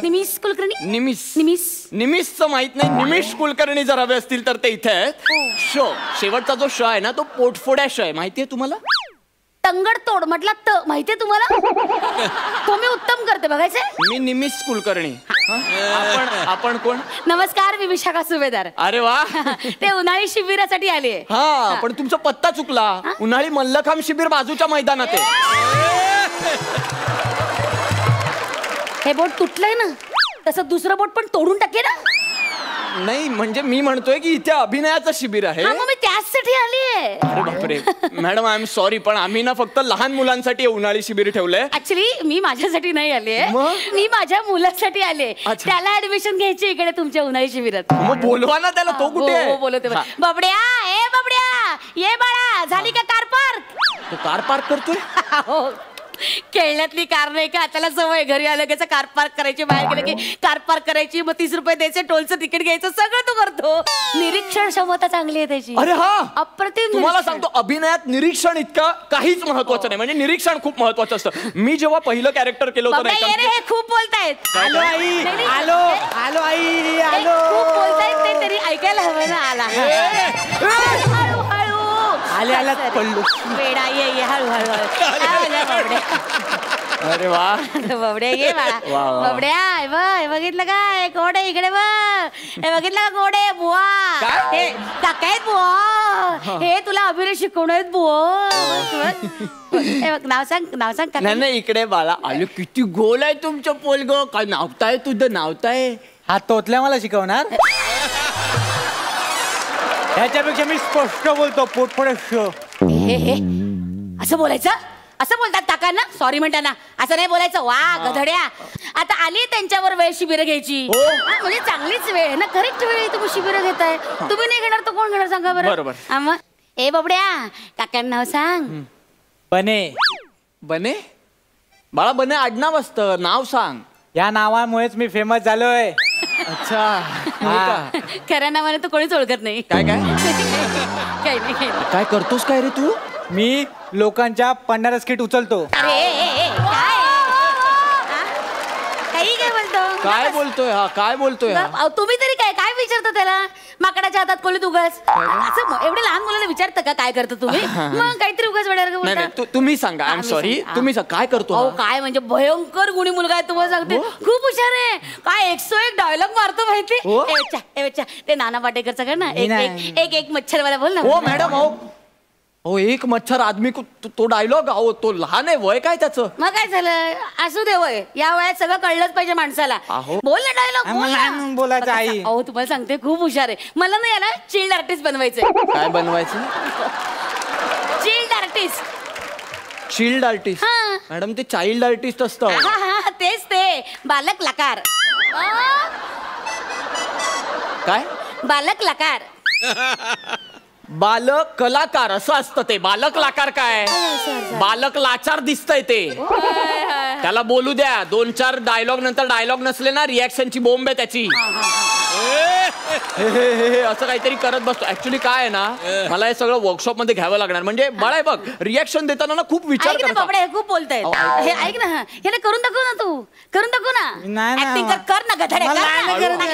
निमिष कुलकर्णी. निमिषचं माहित नाही. निमिष कुलकर्णी जर हवे असतील तर ते इथे आहेत. शो शेवटचा जो शो आहे ना, तो पोटफोड्या शो आहे. माहितीये तुम्हाला? तंगड तोड म्हटला त माहितीये तुम्हाला? तो मी उत्तम करते, बघायचंय? मी निमिष कुलकर्णी. आपण कोण? नमस्कार, मी विशाखा सुभेदार. अरे वा. ते उन्हाळी शिबिरासाठी आले. हा, पण तुमचा पत्ता चुकला. उन्हाळी मल्लखांब शिबिर बाजूच्या मैदानात आहे. हे बोट तुटलंय ना, तसं दुसरं बोट पण तोडून टाके ना. नाही, म्हणजे मी म्हणतोय की इथे अभिनयाचं शिबिर आहे. मग मी त्याचसाठी आलीये. अरे बापरे मॅडम, आय एम सॉरी, पण आम्ही ना फक्त लहान मुलांसाठी उन्हाळी शिबिर ठेवलंय. ऍक्च्युली मी माझ्यासाठी नाही आले, मी माझ्या मुलासाठी आले. त्याला ऍडमिशन घ्यायची इकडे तुमच्या उन्हाळी शिबिरात. मग बोलवा ना त्याला. तो कुठे आहे? बोलवते. बबड्या, ए बबड्या, ये बाळा, झाली का कार पार्क? तो कार पार्क करतोय? खेळण्यातली कार नाही का? त्याला सवय घरी आलं की कार पार्क करायची, बाहेर गेलं की कार पार्क करायची, मग 30 रुपये द्यायचे, टोलचं तिकीट घ्यायचं, सगळं तो करतो. निरीक्षण क्षमता चांगली आहे त्याची. अरे हा, अप्रतिम. तुम्हाला सांगतो, अभिनयात निरीक्षण इतकं काहीच महत्वाचं नाही. म्हणजे निरीक्षण खूप महत्वाचं असतं. मी जेव्हा पहिलं कॅरेक्टर केलं होतं ना, हे खूप बोलतायत. आलो आई, आलो आलो आई, आलो. खूप बोलतायत ते, तरी ऐकायला हवं ना. आला हळू हळू आले आला पडलो. वेडा ये हळूहळू. अरे वा. बबड्या ये बाळा. बबड्या, बघितलं का कोडे इकडे बघ. हे बघितलं का कोडे? बुवा हे काका आहेत बुवा. हे तुला अभिनय शिकवणार आहेत बुवा. हे बघ, नाव सांग काका. नाही इकडे बाळा. आलो, किती गोल आहे तुमचं पोलग. काय नावताय तुझं? नावताय हा तोतल्या मला शिकवणार. ह्याच्यापेक्षा मी स्पष्ट बोलतो, पोटफोड्या शो. हे असं बोलायचं? असं बोलतात काकांना? सॉरी म्हणताना असं नाही बोलायचं. वा गधड्या. आता आली त्यांच्यावर वेळ शिबिर घ्यायची. म्हणजे चांगलीच वेळ आहे ना, करेक्ट वेळ तुम्ही शिबिर घेताय. तुम्ही नाही घेणार तर कोण घेणार सांगा बरं? बरोबर. मग ए बबड्या, काकांना नाव सांग. बने. बने बाळा, बने आडनाव असतं, नाव सांग. या नावामुळेच मी फेमस झालोय. अच्छा. खऱ्या नावाने तर कोणीच ओळखत नाही. काय काय काही नाही. काय करतोस काय रे तू? मी लोकांच्या पन्नास स्किट उचलतो. अरे काय काही काय बोलतो? काय बोलतोय हा? काय बोलतोय हा? अहो, तुम्ही तरी काय काय विचारता त्याला? माकडाच्या हातात कोलीत उगाच असं एवढे लहान मुलांना विचारता का काय करता तुम्ही? मग काहीतरी उगाच नाही वेळेवर नाही, तुम्ही सांगा. I am sorry. तुम्ही काय करतो अहो हा? काय म्हणजे भयंकर गुणी मुलगा आहे तुम्हाला सांगते. खूप हुशार आहे. काय 101 डायलॉग मारतो माहिती? ए बच्चा ते नाना पाटेकरचा कर ना. एक मच्छरवाला बोल ना. हो मॅडम. हो एक मच्छर आदमी को तो डायलॉग. अहो तो लहान आहे, वय काय त्याचं? मग काय झालं? असू दे वय. या वयात सगळं कळलंच पाहिजे माणसाला. बोल ना डायलॉग. बोलायचं आई. अहो तुम्हाला सांगते खूप हुशार आहे. मला ना याला चिल्ड आर्टिस्ट बनवायचंय. काय बनवायचं? Chilled artist. Chilled artist? हा. मॅडम ते चाइल्ड आर्टिस्ट असतं. हा तेच ते बालक लकार. काय? बालक लकार. बालक कलाकार असं असतं ते. बालक लाकार काय? बालक लाचार दिसतंय ते. त्याला बोलू द्या. 2-4 डायलॉग नंतर डायलॉग नसले ना, रिॲक्शनची बोंब आहे त्याची. असं काहीतरी करत बसतो. ऍक्च्युली काय आहे ना, मला हे सगळं वर्कशॉप मध्ये घ्यावं लागणार. म्हणजे बाळा बघ, रिॲक्शन देताना ना खूप विचार ऐक ना बाबडे, हे खूप बोलताय. हे ऐक ना, हे करून दाखव ना तू. करून दाखव ना. नाही ना. ऍक्टिंग कर ना गधडे.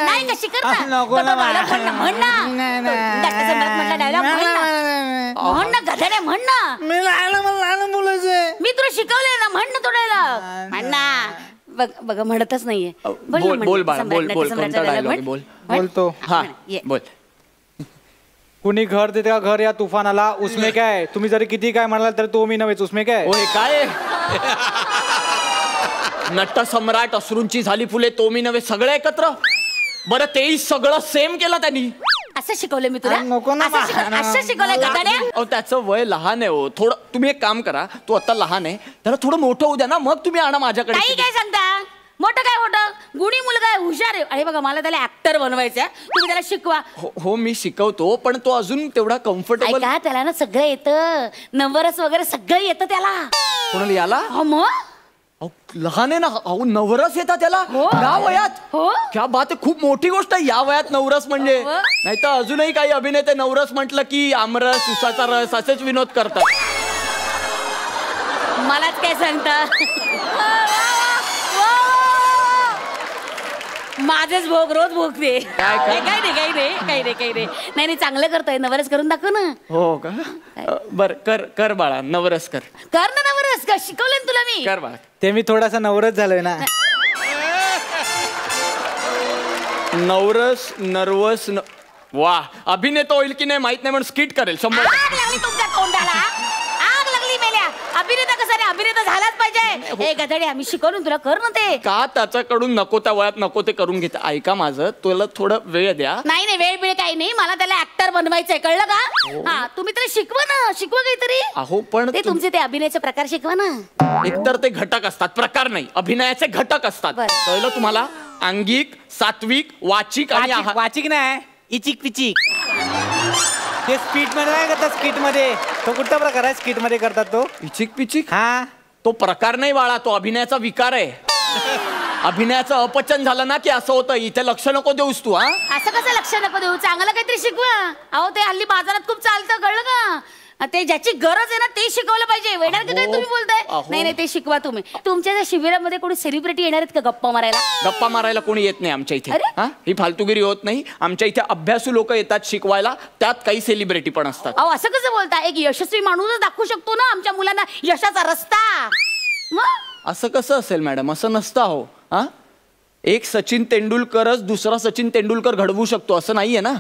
नाही कशी कर ना. नको ना. म्हण ना डायलॉग म्हण ना गधडे. म्हण ना. मला बोलायचंय. मी तुला शिकवलंय ना. म्हण ना तो डायलॉग. म्हण ना. बघ म्हणतच नाहीये. बोल बाळा, बोल कोणता डायलॉग बोल. बोलतो. हा बोल. कुणी घर देते का घर या तुफानाला? उसमे काय? तुम्ही जरी किती काय म्हणाल तर तो मी नव्हेच. उसमे काय? होय काय? नट सम्राट, अश्रूंची झाली फुले, तो मी नव्हे, सगळं एकत्र. बरं तेही सगळं सेम केलं त्यांनी. असं शिकवलं मी तुला? नको ना. असं शिकवलंय गधड्या? अहो त्याचं वय लहान आहे. हो थोडं तुम्ही एक काम करा. तू आता लहान आहे, त्याला थोडं मोठं होऊ द्या ना, मग तुम्ही आणा माझ्याकडे. काही काय सांगता? मोठं काय मोठं? गुणी मुलगा आहे, हुशार आहे. अरे बघा मला त्याला ऍक्टर बनवायचं आहे. तुम्ही त्याला शिकवा. हो मी शिकवतो, पण तो अजून तेवढा कम्फर्टेबल. ऐका, त्याला ना सगळं येतं. नवरस वगैरे सगळं येतं त्याला. कोणाला याला? हो मग. लहान आहे ना. अहो नवरस येतात त्याला या वयात? हो. क्या बात आहे. खूप मोठी गोष्ट आहे या वयात नवरस म्हणजे. नाही तर अजूनही काही अभिनेते नवरस म्हटलं की आमरस, उसाचा रस असेच विनोद करतात. मलाच काय सांगता? माझेच भोग रोज भोगते. काही नाही चांगलं करतोय. नवरस करून दाखव ना. हो का? बर कर बाळा, नवरस कर. कर ना नवरस. का शिकवलं तुला मी? कर बाळा. ते मी थोडासा नवरच झालोय ना. नवरस नर्वस. वा, अभिनेता होईल की नाही माहित नाही, पण स्किट करेल 100%. आग लागली तुमच्या तोंडाला. आग लागली मेल्या. अभिनेता कसा रे? अभिनेता झालाच पाहिजे. हे गधडे, आम्ही शिकवून तुला कर ना ते. का त्याच्याकडून नको त्या वयात नको ते करून घेते? ऐका माझं, तुला थोडं वेळ द्या. नाही वेळ काही नाही. मला त्याला ऍक्टर बनवायचंय, कळलं का? हा तुम्ही त्याला शिकवा ना. शिकवा काहीतरी. अहो पण ते तुमचे ते अभिनयाचे प्रकार शिकवा ना. एकतर ते घटक असतात, प्रकार नाही. अभिनयाचे घटक असतात. कळलं तुम्हाला? अंगिक, सात्विक, वाचिक आणि वाचिक नाही, इचिक पिचिक. ते स्पीड मध्ये नाही करतात. स्किट मध्ये तो कुठला प्रकार आहे? स्किट मध्ये करतात तो इचिक पिचिक. हा तो प्रकार नाही बाळा, तो अभिनयाचा विकार आहे. अभिनयाचं अपचन झालं ना की असं होतं. इथे लक्ष नको देऊस तू. हा असं कसं लक्ष नको देऊ? चांगलं काहीतरी शिकवा. अहो ते हल्ली बाजारात खूप चालतं, कळलं का? ते ज्याची गरज आहे ना ते शिकवलं पाहिजे. वेणार की काय तुम्ही बोलताय? नाही ते शिकवा तुम्ही. तुमच्या त्या शिबिरामध्ये कोणी सेलिब्रिटी येणार आहेत का गप्पा मारायला? गप्पा मारायला कोणी येत नाही आमच्या इथे. हा ही फालतूगिरी होत नाही. आमच्या इथे अभ्यासू लोक येतात शिकवायला. त्यात काही सेलिब्रिटी पण असतात. अहो असं कसं बोलता? एक यशस्वी माणूसच दाखवू शकतो ना आमच्या मुलांना यशाचा रस्ता. मग असं कसं असेल मॅडम? असं नसतं. हो हा, एक सचिन तेंडुलकरच दुसरा सचिन तेंडुलकर घडवू शकतो असं नाहीये ना.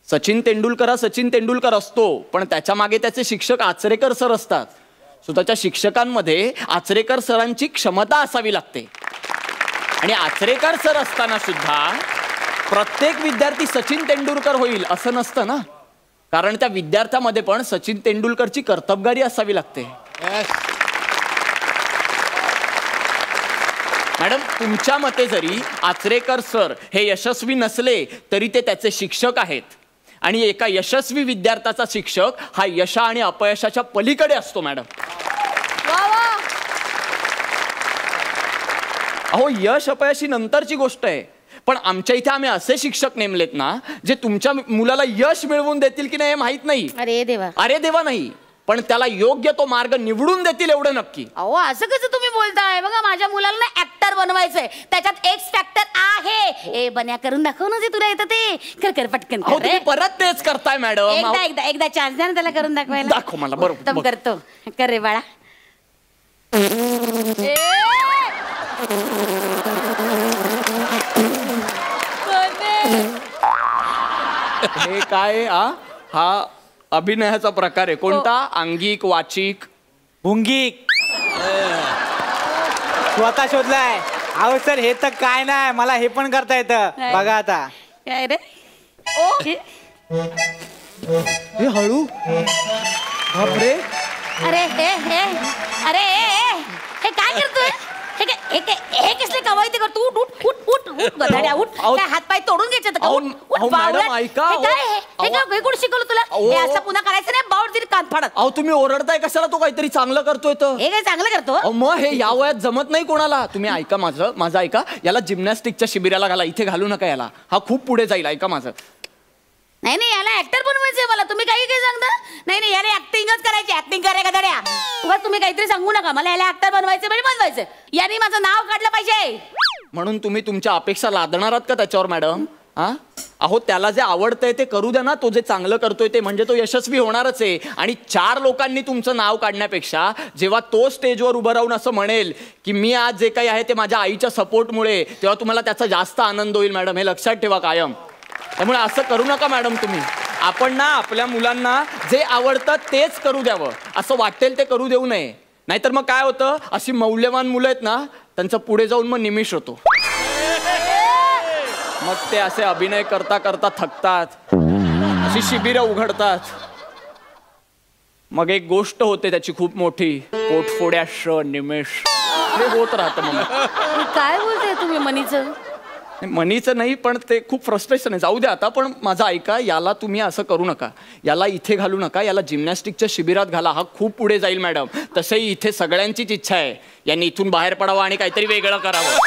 सचिन तेंडुलकर हा सचिन तेंडुलकर असतो, पण त्याच्या मागे त्याचे शिक्षक आचरेकर सर असतात. स्वतःच्या शिक्षकांमध्ये आचरेकर सरांची क्षमता असावी लागते. आणि आचरेकर सर असताना सुद्धा प्रत्येक विद्यार्थी सचिन तेंडुलकर होईल असं नसतं ना. कारण त्या विद्यार्थ्यामध्ये पण सचिन तेंडुलकरची कर्तबगारी असावी लागते. मॅडम तुमच्या मते जरी आचरेकर सर हे यशस्वी नसले तरी ते त्याचे शिक्षक आहेत. आणि एका यशस्वी विद्यार्थ्याचा शिक्षक हा यश आणि अपयशाच्या पलीकडे असतो मॅडम. अहो यश अपयशी नंतरची गोष्ट आहे, पण आमच्या इथे आम्ही असे शिक्षक नेमलेत ना जे तुमच्या मुलाला यश मिळवून देतील की नाही हे माहित नाही. अरे देवा नाही, पण त्याला योग्य तो मार्ग निवडून देतील एवढं नक्की. अहो असं कसं तुम्ही बोलताय? बघा माझ्या मुलाला ना ऍक्टर बनवायचंय, त्याच्यात एक्स फॅक्टर आहे. ए बन्या करून दाखव ना जे तुला येतं ते. कर पटकन कर. तुम्ही परत तेच करताय मॅडम. एकदा चान्स द्या ना त्याला करून दाखवायला. दाखव मला. बरोबर करतो. कर रे बाळा. हे काय? हा अभिनयाचा प्रकार आहे कोणता? अंगिक, वाचिक, भुंगीक. स्वतः शोधलाय. अहो सर हे तर काय नाही, मला हे पण करता येतं. बघा आता. काय रे? हे हळू. बापरे. अरे अरे हे काय करतोय? हे कसले कवायती करतो? उठ गधाड्या उठ. काय हात पाय तोडून घ्यायचे का? मॅडम ऐका. हे कोण शिकवलं तुला? हे असं पुन्हा करायचं नाही. बाउट दिली कान फाडत. अहो तुम्ही ओरडताय कशाला? तो काहीतरी चांगलं करतोय तर. हे काय चांगलं करतो? मग हे या वयात जमत नाही कोणाला. तुम्ही ऐका माझं ऐका. याला जिम्नॅस्टिकच्या शिबिराला घाला. इथे घालू नका याला. हा खूप पुढे जाईल. ऐका माझं. नाही याला ऍक्टर बनवायचंय मला. तुम्ही काही सांगता? नाही याला ऍक्टिंगच करायची. ऍक्टिंग करे का धड्या? उगाच तुम्ही काहीतरी सांगू नका. मला याला ऍक्टर बनवायचं म्हणजे बनवायचं. याने माझं नाव काढलं पाहिजे. म्हणून तुम्ही तुमच्या अपेक्षा लादणार आहात का त्याच्यावर मॅडम? अहो त्याला जे आवडतंय ते करू द्या ना. तो जे चांगलं करतोय ते म्हणजे तो यशस्वी होणारच आहे. आणि 4 लोकांनी तुमचं नाव काढण्यापेक्षा जेव्हा तो स्टेजवर उभं राहून असं म्हणेल की मी आज जे काही आहे ते माझ्या आईच्या सपोर्टमुळे, तेव्हा तुम्हाला त्याचा जास्त आनंद होईल मॅडम. हे लक्षात ठेवा कायम. त्यामुळे असं करू नका मॅडम तुम्ही. आपण ना आपल्या मुलांना जे आवडतं तेच करू द्यावं. असं वाटेल ते करू देऊ नये. नाहीतर मग काय होतं, अशी मौल्यवान मुलं आहेत ना त्यांचं पुढे जाऊन मग निमिष होतो. मग ते असे अभिनय करता करता थकतात, अशी शिबिरं उघडतात. मग एक गोष्ट होते त्याची खूप मोठी, पोटफोड्या निमिष. हे होत राहतं. मग काय बोलताय तुम्ही? मनीचं नाही, पण ते खूप फ्रस्ट्रेशन आहे. जाऊ द्या आता. पण माझं ऐका. याला तुम्ही असं करू नका. याला इथे घालू नका. याला जिम्नॅस्टिकच्या शिबिरात घाला. हा खूप पुढे जाईल मॅडम. तसंही इथे सगळ्यांचीच इच्छा आहे यांनी इथून बाहेर पडावं आणि काहीतरी वेगळं करावं.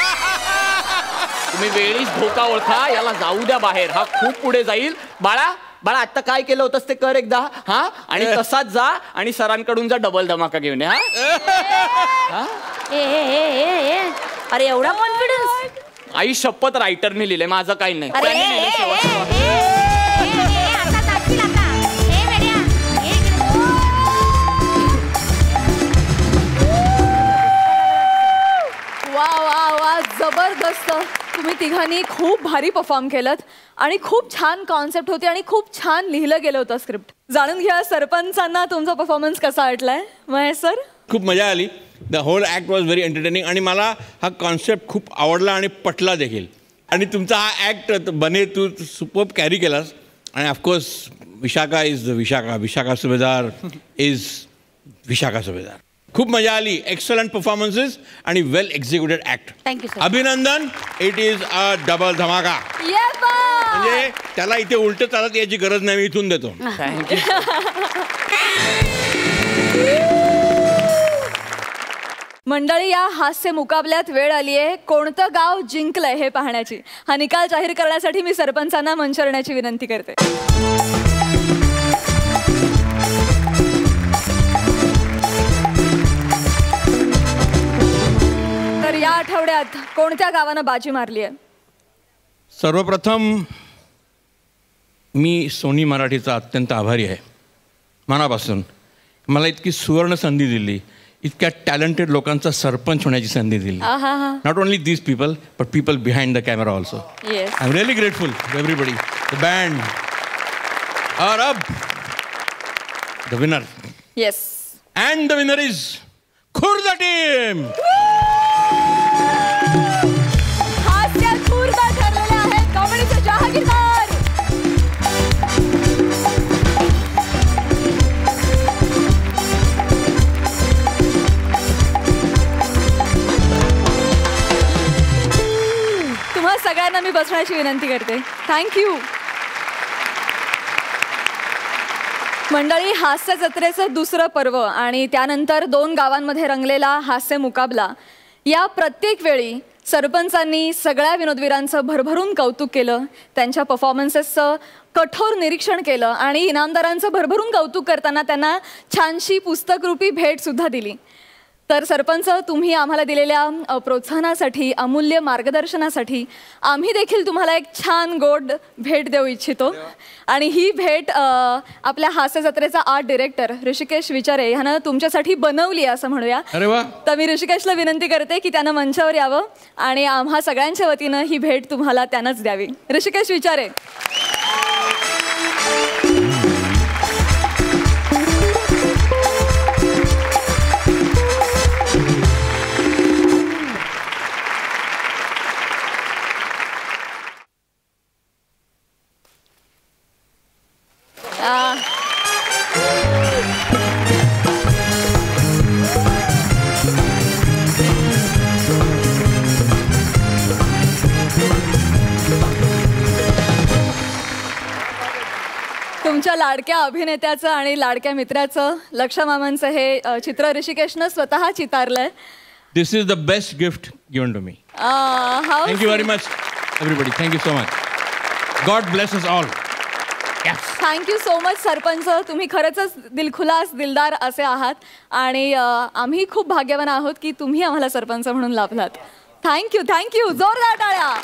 तुम्ही वेळीच धोका ओळखा. याला जाऊ द्या बाहेर. हा खूप पुढे जाईल. बाळा आता काय केलं होतंस ते कर एकदा. आणि तसाच जा आणि सरांकडून जा डबल धमाका घेऊन या. अरे एवढा कॉन्फिडन्स? आई शपथ रायटरने लिहिलंय, माझं काही नाही. वा जबरदस्त. तुम्ही तिघांनी खूप भारी परफॉर्म केलं आणि खूप छान कॉन्सेप्ट होती आणि खूप छान लिहिलं गेलं होतं स्क्रिप्ट. जाणून घ्या सरपंचांना तुमचा परफॉर्मन्स कसा वाटलाय. महेश सर? खूप मजा आली. The whole act was very entertaining आणि मला हा कॉन्सेप्ट खूप आवडला आणि पटला देखील. आणि तुमचा हा ॲक्ट बने तू सुपर्ब कॅरी केलास. आणि ऑफकोर्स विशाखा इज विशाखा सुभेदार इज विशाखा सुभेदार. खूप मजा आली. एक्सलंट परफॉर्मन्सेस आणि वेल एक्झिक्युटेड ॲक्ट. Thank you sir. अभिनंदन. इट इज अ डबल धमाका. म्हणजे त्याला इथे उलट चालत याची गरज नाही. मी इथून देतो. थँक्यू. मंडळी, या हास्य मुकाबल्यात वेळ आली आहे कोणतं गाव जिंकलंय हे पाहण्याची. हा निकाल जाहीर करण्यासाठी मी सरपंचांना मंचरण्याची विनंती करते. तर या आठवड्यात कोणत्या गावानं बाजी मारली आहे? सर्वप्रथम मी सोनी मराठीचा अत्यंत आभारी आहे मनापासून. मला इतकी सुवर्ण संधी दिली, इतक्या टॅलेंटेड लोकांचा सरपंच होण्याची संधी दिली. Not only these people but people behind the camera also. I am really grateful to everybody. The band और अब the winner. Yes. And the winner is Khurd team. हास्यात खुर्द ठरलेले आहेत कॉमेडीचे जहागीरदार. तुम्हा सगळ्यांना मी बसण्याची विनंती करते. थँक्यू. मंडळी, हास्य जत्रेचं दुसरं पर्व आणि त्यानंतर 2 गावांमध्ये रंगलेला हास्य मुकाबला. या प्रत्येक वेळी सरपंचांनी सगळ्या विनोदवीरांचं भरभरून कौतुक केलं, त्यांच्या परफॉर्मन्सेसचं कठोर निरीक्षण केलं आणि इनामदारांचं भरभरून कौतुक करताना त्यांना छानशी पुस्तकरूपी भेटसुद्धा दिली. तर सरपंच, तुम्ही आम्हाला दिलेल्या प्रोत्साहनासाठी, अमूल्य मार्गदर्शनासाठी आम्ही देखील तुम्हाला एक छान गोड भेट देऊ इच्छितो. आणि ही भेट आपल्या हास्य जत्रेचा आर्ट डिरेक्टर ऋषिकेश विचारे ह्यानं तुमच्यासाठी बनवली असं म्हणूया. अरे वा. तर मी ऋषिकेशला विनंती करते की त्यानं मंचावर यावं आणि आम्हा सगळ्यांच्या वतीनं ही भेट तुम्हाला त्यानंच द्यावी. ऋषिकेश विचारे. तुमच्या लाडक्या अभिनेत्याचं आणि लाडक्या मित्राचं, लक्षा मामांचं हे चित्र ऋषिकेशनं स्वतः चितारलंय. This is the best gift given to me. Thank you very much everybody. Thank you so much. God bless us all. Thank you so much sarpanch. तुम्ही खरंच दिलखुलास, दिलदार असे आहात आणि आम्ही खूप भाग्यवान आहोत की तुम्ही आम्हाला सरपंच म्हणून लाभलात. थँक्यू. जोरदार टाळ्या.